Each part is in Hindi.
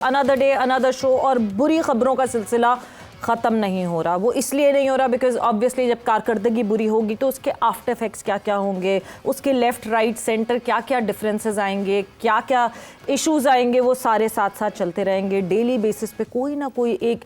अनदर डे अनदर शो और बुरी खबरों का सिलसिला ख़त्म नहीं हो रहा। वो इसलिए नहीं हो रहा बिकॉज ऑब्वियसली जब कारकर्दगी बुरी होगी तो उसके आफ्टर इफेक्ट्स क्या क्या होंगे, उसके लेफ़्ट राइट सेंटर क्या क्या डिफरेंसेस आएंगे, क्या क्या इश्यूज आएंगे, वो सारे साथ साथ चलते रहेंगे। डेली बेसिस पे कोई ना कोई एक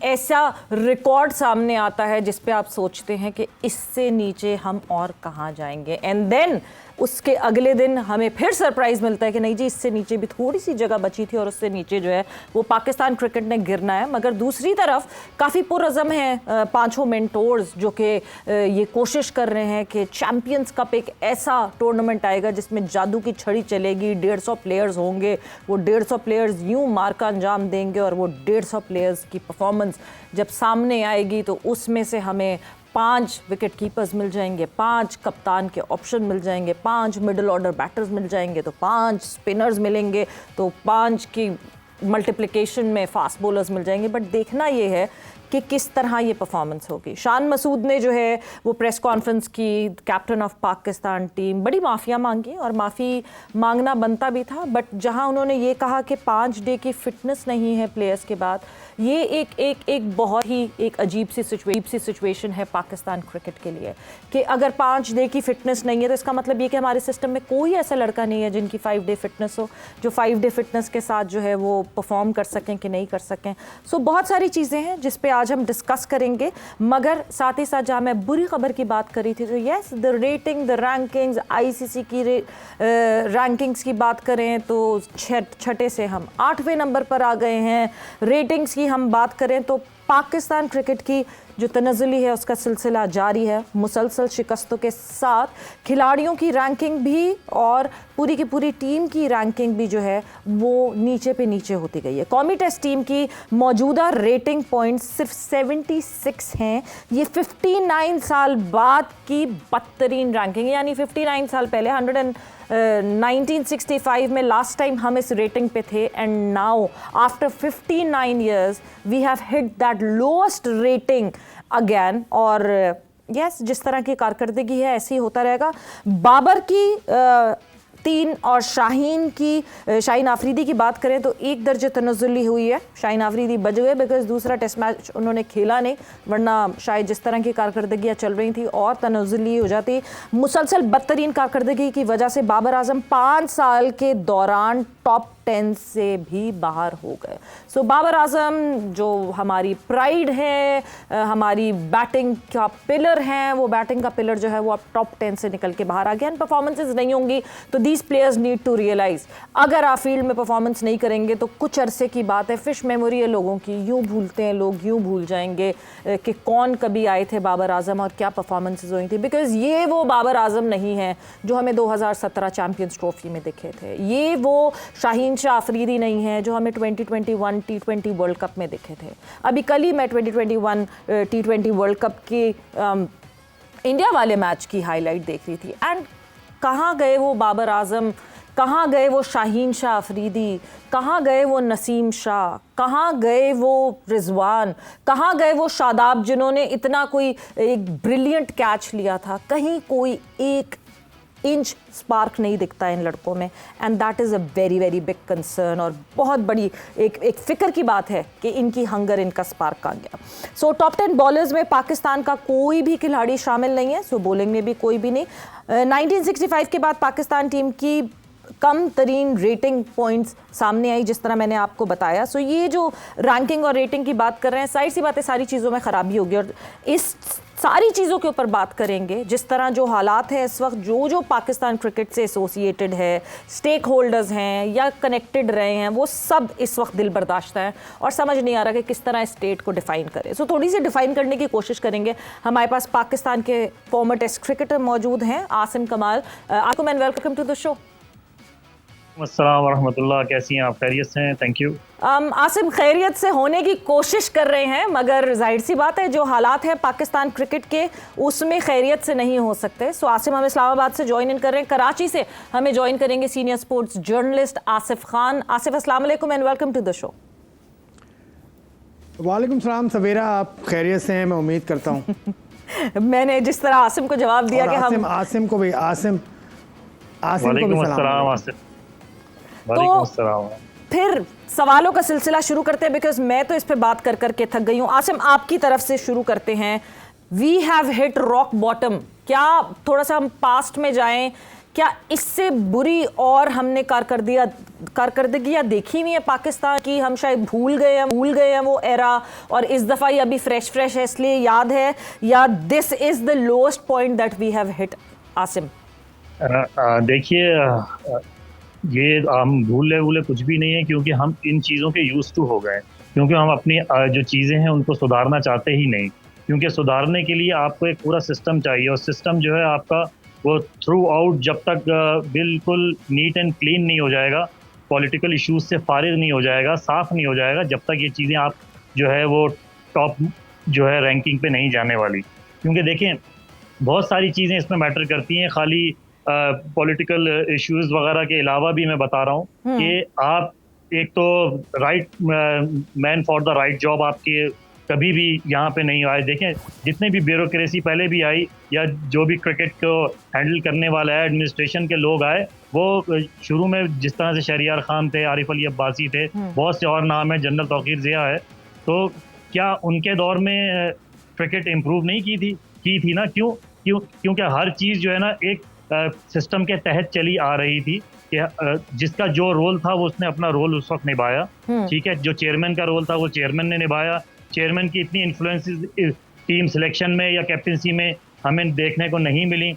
ऐसा रिकॉर्ड सामने आता है जिस पे आप सोचते हैं कि इससे नीचे हम और कहाँ जाएंगे, एंड देन उसके अगले दिन हमें फिर सरप्राइज मिलता है कि नहीं जी इससे नीचे भी थोड़ी सी जगह बची थी और उससे नीचे जो है वो पाकिस्तान क्रिकेट ने गिरना है। मगर दूसरी तरफ काफ़ी पुरअज़म हैं पांचों मेंटोर्स जो कि ये कोशिश कर रहे हैं कि चैम्पियंस कप एक ऐसा टूर्नामेंट आएगा जिसमें जादू की छड़ी चलेगी, 150 प्लेयर्स होंगे, वो 150 प्लेयर्स यूं मार का अंजाम देंगे और वो 150 प्लेयर्स की परफॉर्मेंस जब सामने आएगी तो उसमें से हमें 5 विकेट कीपर्स मिल जाएंगे, 5 कप्तान के ऑप्शन मिल जाएंगे, 5 मिडिल ऑर्डर बैटर्स मिल जाएंगे, तो 5 स्पिनर्स मिलेंगे, तो 5 की मल्टीप्लिकेशन में फास्ट बॉलर्स मिल जाएंगे। बट देखना ये है कि किस तरह ये परफॉर्मेंस होगी। शान मसूद ने जो है वो प्रेस कॉन्फ्रेंस की, कैप्टन ऑफ पाकिस्तान टीम, बड़ी माफ़िया मांगी और माफ़ी मांगना बनता भी था। बट जहां उन्होंने ये कहा कि 5 डे की फिटनेस नहीं है प्लेयर्स के बाद, ये एक बहुत ही एक अजीब सी सिचुएशन है पाकिस्तान क्रिकेट के लिए कि अगर 5 डे की फिटनेस नहीं है तो इसका मतलब ये कि हमारे सिस्टम में कोई ऐसा लड़का नहीं है जिनकी 5 डे फिटनेस हो, जो 5 डे फिटनेस के साथ जो है वो परफॉर्म कर सकें कि नहीं कर सकें। सो बहुत सारी चीज़ें हैं जिस पे आज हम डिस्कस करेंगे। मगर साथ ही साथ जहाँ मैं बुरी खबर की बात करी थी तो yes, the rating, the rankings, ICC की रैंकिंग्स की बात करें तो छठे से हम 8वें नंबर पर आ गए हैं। रेटिंग्स की हम बात करें तो पाकिस्तान क्रिकेट की जो तनज़्ज़ुली है उसका सिलसिला जारी है, मुसलसल शिकस्तों के साथ खिलाड़ियों की रैंकिंग भी और पूरी की पूरी टीम की रैंकिंग भी जो है वो नीचे पे नीचे होती गई है। कौमी टेस्ट टीम की मौजूदा रेटिंग पॉइंट्स सिर्फ 76 हैं। ये 59 साल बाद की बदतरीन रैंकिंग, यानी 59 साल पहले 1965 में लास्ट टाइम हम इस रेटिंग पे थे, and now after 59 years we have hit that lowest rating again. और यस, जिस तरह की कारकर्दगी है ऐसे ही होता रहेगा। बाबर की 3 और शाहीन आफरीदी की बात करें तो 1 दर्जे तनज़्ज़ुली हुई है। शाहीन आफरीदी बच गए बिकॉज दूसरा टेस्ट मैच उन्होंने खेला नहीं, वरना शायद जिस तरह की कारकर्दगियाँ चल रही थी और तनज़्ज़ुली हो जाती। मुसलसल बदतरीन कारकर्दगी की वजह से बाबर आजम 5 साल के दौरान टॉप 10 से भी बाहर हो गए। सो बाबर आजम जो हमारी प्राइड है, हमारी बैटिंग का पिलर है, वो बैटिंग का पिलर जो है वो अब टॉप 10 से निकल के बाहर आ गया। परफॉर्मेंसेज नहीं होंगी तो these players need to realize, अगर आप फील्ड में परफॉर्मेंस नहीं करेंगे तो कुछ अरसे की बात है, फिश मेमोरी है लोगों की, यूँ भूलते हैं लोग, यूँ भूल जाएंगे कि कौन कभी आए थे बाबर आजम और क्या परफॉर्मेंसेज हुई थी। बिकॉज ये वो बाबर आजम नहीं है जो हमें 2017 चैम्पियंस ट्रॉफी में दिखे थे, ये वो शाहीन शाह अफरीदी नहीं है जो हमें 2021 T20 वर्ल्ड कप में दिखे थे। अभी कल ही मैं 2021 T20 वर्ल्ड कप के इंडिया वाले मैच की हाईलाइट देख रही थी, एंड कहाँ गए वो बाबर आजम, कहाँ गए वो शाहीन शाह अफरीदी, कहाँ गए वो नसीम शाह, कहाँ गए वो रिजवान, कहाँ गए वो शादाब जिन्होंने इतना कोई एक ब्रिलियंट कैच लिया था। कहीं कोई 1 इंच स्पार्क नहीं दिखता इन लड़कों में, and that is a very very big concern और बहुत बड़ी एक फ़िक्र की बात है कि इनकी हंगर, इनका स्पार्क कहाँ गया। सो टॉप 10 बॉलर्स में पाकिस्तान का कोई भी खिलाड़ी शामिल नहीं है, सो बॉलिंग में भी कोई भी नहीं। 1965 के बाद पाकिस्तान टीम की कम तरीन रेटिंग पॉइंट्स सामने आई, जिस तरह मैंने आपको बताया। सो ये जो रैंकिंग और रेटिंग की बात कर रहे हैं, सारी सी बातें, सारी चीज़ों में ख़राबी होगी और इस सारी चीज़ों के ऊपर बात करेंगे। जिस तरह जो हालात हैं इस वक्त, जो पाकिस्तान क्रिकेट से एसोसिएटेड है, स्टेक होल्डर्स हैं या कनेक्टेड रहे हैं, वो सब इस वक्त दिल बर्दाश्त हैं और समझ नहीं आ रहा कि किस तरह स्टेट को डिफ़ाइन करें। सो थोड़ी सी डिफ़ाइन करने की कोशिश करेंगे। हमारे पास पाकिस्तान के फॉर्मर टेस्ट क्रिकेटर मौजूद हैं, आसिम कमाल। आपको man welcome to the show. अस्सलाम वरहमतुल्लाह, कैसी हैं आप? खैरियत से हैं? Thank you. आसिम, खैरियत से होने की कोशिश कर रहे हैं, मगर जाहिर सी बात है जो हालात हैं पाकिस्तान क्रिकेट के उसमें खैरियत से नहीं हो सकते। सो आसिम हम इस्लामाबाद से ज्वाइन इन कर रहे हैं, कराची से हमें ज्वाइन करेंगे senior sports journalist Asif Khan. Asif, अस्सलाम वालेकुम and welcome to the show. वालेकुम सलाम सवेरा, आप खैरियत से हैं? मैं उम्मीद करता हूँ। मैंने जिस तरह आसिम को जवाब दिया कि हम आसिम को भी आसिम को भी सलाम। वालेकुम अस्सलाम। फिर सवालों का सिलसिला शुरू करते हैं, बिकॉज मैं तो इस पे बात कर करके थक गई हूँ। आसिम, आपकी तरफ से शुरू करते हैं। We have hit rock bottom. क्या थोड़ा सा हम पास्ट में जाएं, क्या इससे बुरी और हमने कारकर्दगियां देखी हुई है पाकिस्तान की? हम शायद भूल गए हैं वो एरा, और इस दफ़ा ये अभी फ्रेश है इसलिए याद है, या this is the lowest point that we have hit? Asim, देखिए, ये हम भूले कुछ भी नहीं है, क्योंकि हम इन चीज़ों के यूज टू हो गए, क्योंकि हम अपनी जो चीज़ें हैं उनको सुधारना चाहते ही नहीं। क्योंकि सुधारने के लिए आपको एक पूरा सिस्टम चाहिए, और सिस्टम जो है आपका वो थ्रू आउट जब तक बिल्कुल नीट एंड क्लीन नहीं हो जाएगा, पॉलिटिकल इश्यूज से फारिग नहीं हो जाएगा, साफ नहीं हो जाएगा, जब तक ये चीज़ें आप जो है वो टॉप जो है रैंकिंग पे नहीं जाने वाली। क्योंकि देखें, बहुत सारी चीज़ें इसमें मैटर करती हैं, खाली पॉलिटिकल इश्यूज वगैरह के अलावा भी मैं बता रहा हूँ कि आप एक तो right man for the right job आपके कभी भी यहाँ पे नहीं आए। देखें, जितने भी ब्यूरोक्रेसी पहले भी आई, या जो भी क्रिकेट को हैंडल करने वाला है एडमिनिस्ट्रेशन के लोग आए, वो शुरू में जिस तरह से शहरियार खान थे, आरिफ अली अब्बासी थे, बहुत से और नाम है, जनरल तौकीर ज़िया है, तो क्या उनके दौर में क्रिकेट इम्प्रूव नहीं की थी ना? क्योंकि हर चीज़ जो है ना एक सिस्टम के तहत चली आ रही थी, कि जिसका जो रोल था वो उसने अपना रोल उस वक्त निभाया। ठीक है, जो चेयरमैन का रोल था वो चेयरमैन ने निभाया। चेयरमैन की इतनी इन्फ्लुएंस टीम सिलेक्शन में या कैप्टनसी में हमें देखने को नहीं मिली।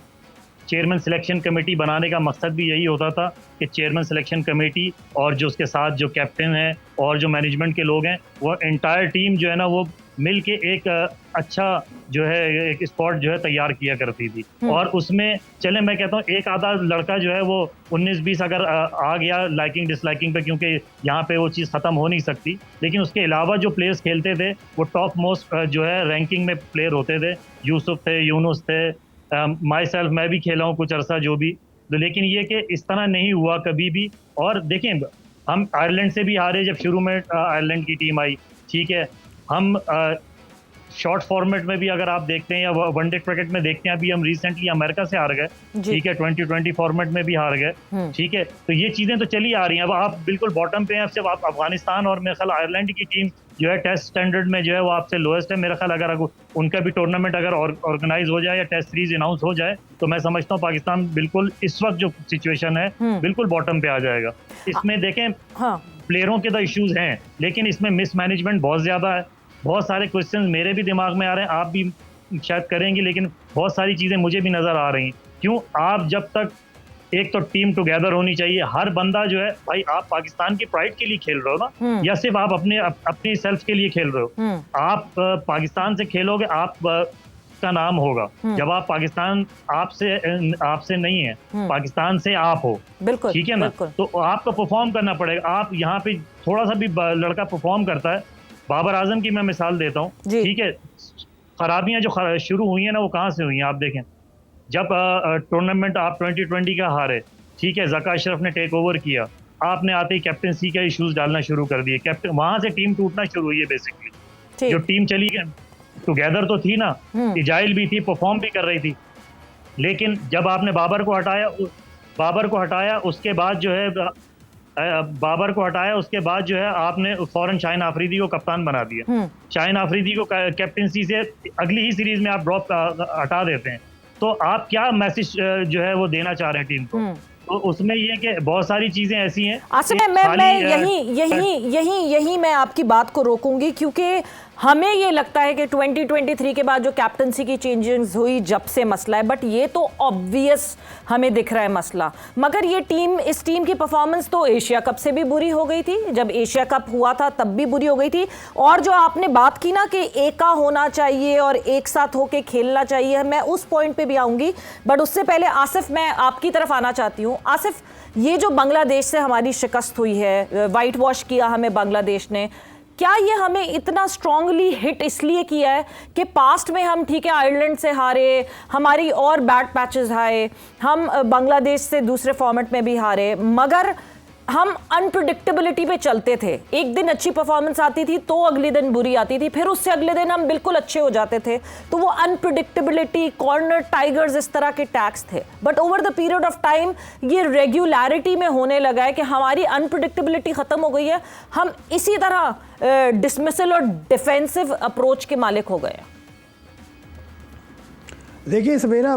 चेयरमैन सिलेक्शन कमेटी बनाने का मकसद भी यही होता था कि चेयरमैन सिलेक्शन कमेटी और जो उसके साथ जो कैप्टन है और जो मैनेजमेंट के लोग हैं, वो एंटायर टीम जो है ना वो मिल के एक अच्छा जो है एक स्पॉट जो है तैयार किया करती थी। और उसमें चले, मैं कहता हूँ एक आधा लड़का जो है वो 19-20 अगर आ गया लाइकिंग डिसलाइकिंग पे, क्योंकि यहाँ पे वो चीज़ ख़त्म हो नहीं सकती, लेकिन उसके अलावा जो प्लेयर्स खेलते थे वो टॉप मोस्ट जो है रैंकिंग में प्लेयर होते थे। यूसुफ थे, यूनुस थे, माई सेल्फ, मैं भी खेला हूँ कुछ अरसा जो भी। तो लेकिन ये कि इस तरह नहीं हुआ कभी भी। और देखें, हम आयरलैंड से भी हारे जब शुरू में आयरलैंड की टीम आई। ठीक है, हम शॉर्ट फॉर्मेट में भी अगर आप देखते हैं या वनडे क्रिकेट में देखते हैं, अभी हम रिसेंटली अमेरिका से हार गए। ठीक है, 2020 फॉर्मेट में भी हार गए। ठीक है, तो ये चीज़ें तो चली आ रही हैं। अब आप बिल्कुल बॉटम पे हैं। जब आप अफगानिस्तान और मेरे ख्याल आयरलैंड की टीम जो है टेस्ट स्टैंडर्ड में जो है वो आपसे लोएस्ट है। मेरा ख्याल अगर उनका भी टूर्नामेंट अगर ऑर्गेनाइज हो जाए या टेस्ट सीरीज अनाउंस हो जाए, तो मैं समझता हूँ पाकिस्तान बिल्कुल इस वक्त जो सिचुएशन है बिल्कुल बॉटम पे आ जाएगा। इसमें देखें, प्लेयरों के तो इश्यूज हैं, लेकिन इसमें मिसमैनेजमेंट बहुत ज़्यादा है। बहुत सारे क्वेश्चन मेरे भी दिमाग में आ रहे हैं, आप भी शायद करेंगे, लेकिन बहुत सारी चीज़ें मुझे भी नज़र आ रही हैं। क्यों? आप जब तक एक तो टीम टुगेदर होनी चाहिए, हर बंदा जो है, भाई आप पाकिस्तान की प्राइड के लिए खेल रहे हो ना, या सिर्फ आप अपनी सेल्फ के लिए खेल रहे हो? आप पाकिस्तान से खेलोगे, आप का नाम होगा। जब आप पाकिस्तान आपसे नहीं है, पाकिस्तान से आप हो। ठीक है ना? तो आपको परफॉर्म करना पड़ेगा। आप यहाँ पे थोड़ा सा भी लड़का परफॉर्म करता है, बाबर आजम की मैं मिसाल देता हूँ। ठीक है, खराबियां जो शुरू हुई हैं ना, वो कहाँ से हुई हैं? आप देखें, जब टूर्नामेंट आप 2020 का हारे, ठीक है, ज़का अशरफ ने टेक ओवर किया, आपने आते ही कैप्टनसी के इश्यूज डालना शुरू कर दिए। कैप्टन, वहां से टीम टूटना शुरू हुई है बेसिकली। जो टीम चली गई, टुगेदर तो थी ना, इजाइल भी थी, परफॉर्म भी कर रही थी, लेकिन जब आपने बाबर को हटाया उसके बाद उसके बाद जो है आपने फौरन शाहीन आफरीदी को कप्तान बना दिया। शाहीन आफरीदी को कैप्टनसी से अगली ही सीरीज में आप ड्रॉप हटा देते हैं। तो आप क्या मैसेज जो है वो देना चाह रहे हैं टीम को? तो उसमें ये कि बहुत सारी चीजें ऐसी हैं। मैं यही मैं आपकी बात को रोकूंगी, क्योंकि हमें ये लगता है कि 2023 के बाद जो कैप्टनसी की चेंजेस हुई जब से मसला है, बट ये तो ऑब्वियस हमें दिख रहा है मसला। मगर ये इस टीम की परफॉर्मेंस तो एशिया कप से भी बुरी हो गई थी, जब एशिया कप हुआ था तब भी बुरी हो गई थी। और जो आपने बात की ना कि एका होना चाहिए और एक साथ होके खेलना चाहिए, मैं उस पॉइंट पे भी आऊंगी, बट उससे पहले आसिफ, मैं आपकी तरफ आना चाहती हूँ। आसिफ, ये जो बांग्लादेश से हमारी शिकस्त हुई है, वाइट वॉश किया हमें बांग्लादेश ने, क्या ये हमें इतना स्ट्रांगली हिट इसलिए किया है कि पास्ट में हम, ठीक है, आयरलैंड से हारे, हमारी और बैड पैचेस आए, हम बांग्लादेश से दूसरे फॉर्मेट में भी हारे, मगर हम अनप्रिडिक्टेबिलिटी पे चलते थे। एक दिन अच्छी परफॉर्मेंस आती थी तो अगले दिन बुरी आती थी, फिर उससे अगले दिन हम बिल्कुल अच्छे हो जाते थे। तो वो अनप्रिडिक्टेबिलिटी, कॉर्नर टाइगर्स, इस तरह के टैग्स थे। But over the period of time ये रेगुलरिटी में होने लगा है कि हमारी अनप्रिडिक्टेबिलिटी खत्म हो गई है। हम इसी तरह डिसमिसल और डिफेंसिव अप्रोच के मालिक हो गए हैं। देखिए सवेरा,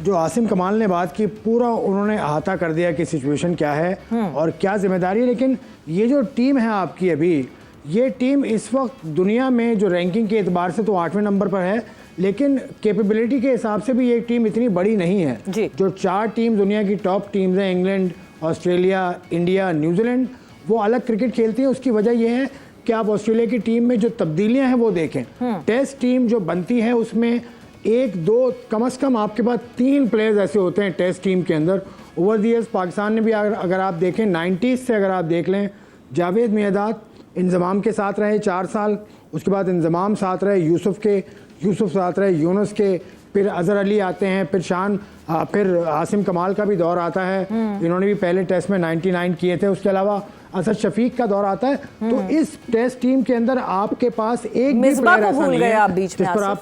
जो आसिम कमाल ने बात की, पूरा उन्होंने अहाता कर दिया कि सिचुएशन क्या है और क्या जिम्मेदारी है। लेकिन ये जो टीम है आपकी अभी, ये टीम इस वक्त दुनिया में जो रैंकिंग के एतबार से तो 8वें नंबर पर है, लेकिन कैपेबिलिटी के हिसाब से भी ये टीम इतनी बड़ी नहीं है। जो 4 टीम दुनिया की टॉप टीम्स हैं, इंग्लैंड, ऑस्ट्रेलिया, इंडिया, न्यूजीलैंड, वो अलग क्रिकेट खेलती हैं। उसकी वजह यह है कि आप ऑस्ट्रेलिया की टीम में जो तब्दीलियां हैं वो देखें। टेस्ट टीम जो बनती है उसमें 1-2 कम से कम आपके पास 3 प्लेयर्स ऐसे होते हैं टेस्ट टीम के अंदर। ओवर द ईयर्स पाकिस्तान ने भी अगर आप देखें 90s से अगर आप देख लें, जावेद मियादाद इंजमाम के साथ रहे 4 साल, उसके बाद इंजमाम साथ रहे यूसुफ साथ रहे यूनुस के, फिर अजहर अली आते हैं, फिर आसिम कमाल का भी दौर आता है। इन्होंने भी पहले टेस्ट में 99 किए थे। उसके अलावा असद शफीक का दौर आता है। तो इस टेस्ट टीम के अंदर आपके पास एक भी प्लेयर ऐसा नहीं है जिस पर आप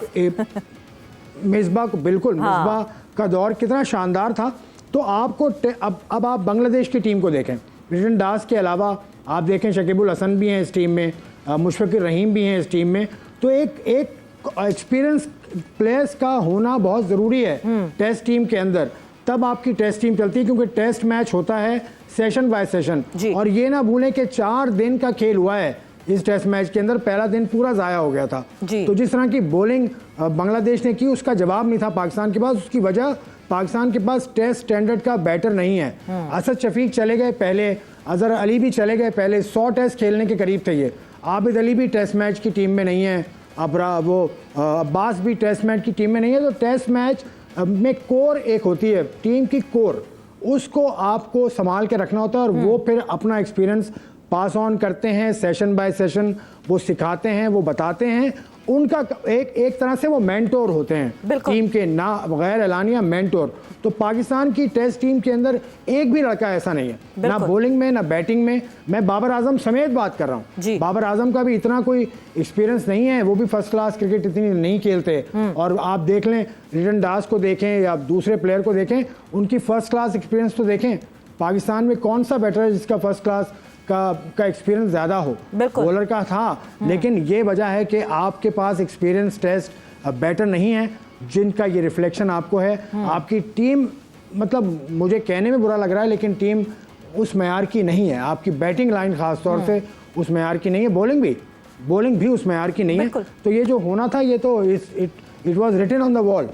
मिसबा को, बिल्कुल मिसबा का दौर कितना शानदार था। तो आपको अब आप बांग्लादेश की टीम को देखें, रिटन दास के अलावा आप देखें शकीबुल हसन भी हैं इस टीम में, मुशफिकुर रहीम भी हैं इस टीम में। तो एक एक्सपीरियंस प्लेयर्स का होना बहुत ज़रूरी है टेस्ट टीम के अंदर, तब आपकी टेस्ट टीम चलती है। क्योंकि टेस्ट मैच होता है सेशन बाय सेशन, और ये ना भूलें कि 4 दिन का खेल हुआ है इस टेस्ट मैच के अंदर। पहला दिन पूरा ज़ाया हो गया था। तो जिस तरह की बॉलिंग बांग्लादेश ने की, उसका जवाब नहीं था पाकिस्तान के पास। उसकी वजह पाकिस्तान के पास टेस्ट स्टैंडर्ड का बैटर नहीं है। असद शफीक चले गए पहले, अजहर अली भी चले गए पहले, 100 टेस्ट खेलने के करीब थे ये। आबिद अली भी टेस्ट मैच की टीम में नहीं है, अब्बास भी टेस्ट मैच की टीम में नहीं है। तो टेस्ट मैच में कोर एक होती है, टीम की कोर, उसको आपको संभाल के रखना होता है। और वो फिर अपना एक्सपीरियंस पास ऑन करते हैं, सेशन बाय सेशन वो सिखाते हैं, वो बताते हैं। उनका एक तरह से वो मेंटोर होते हैं टीम के, ना गैर एलानिया मेंटोर। तो पाकिस्तान की टेस्ट टीम के अंदर एक भी लड़का ऐसा नहीं है, ना बॉलिंग में ना बैटिंग में। मैं बाबर आजम समेत बात कर रहा हूँ, बाबर आजम का भी इतना कोई एक्सपीरियंस नहीं है, वो भी फर्स्ट क्लास क्रिकेट इतनी नहीं खेलते। और आप देख लें, रिटन दास को देखें या दूसरे प्लेयर को देखें, उनकी फर्स्ट क्लास एक्सपीरियंस तो देखें। पाकिस्तान में कौन सा बैटर है जिसका फर्स्ट क्लास का एक्सपीरियंस ज़्यादा हो? बॉलर का था। लेकिन ये वजह है कि आपके पास एक्सपीरियंस टेस्ट बैटर नहीं है, जिनका ये रिफ्लेक्शन आपको है। आपकी टीम, मतलब मुझे कहने में बुरा लग रहा है, लेकिन टीम उस मैयार की नहीं है। आपकी बैटिंग लाइन खास तौर से उस मैयार की नहीं है, बॉलिंग भी उस मैयार की नहीं है। तो ये जो होना था, ये तो it was written on the wall.